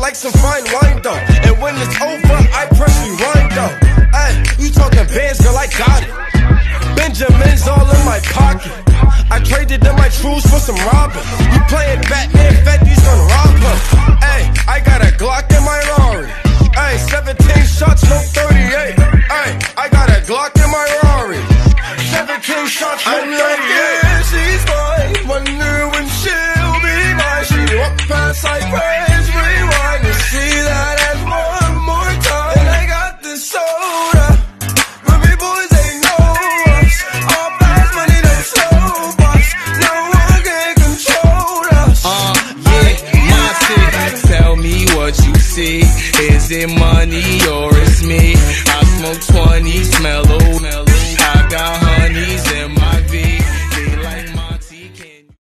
like some fine wine though. And when it's over, I press rewind though. Ay, you talking bands, girl, I got it. Benjamins all in my pocket. I traded in my truths for some robbers. You playing Batman, Fetty's gonna rob her. Ay, I got a Glock in my Rari. Ay, 17 shots, no 38. Ay, I got a Glock in my Rari. 17 shots, no 38. Yeah, she's mine. Wonder when she'll be mine. She walked past like praise, rewind and see that as one more time. And I got this soda. Remy boys ain't know us. All fast money, no slow box. No one can control us. Yeah, my city. Tell me what you see. Is it money or it's me?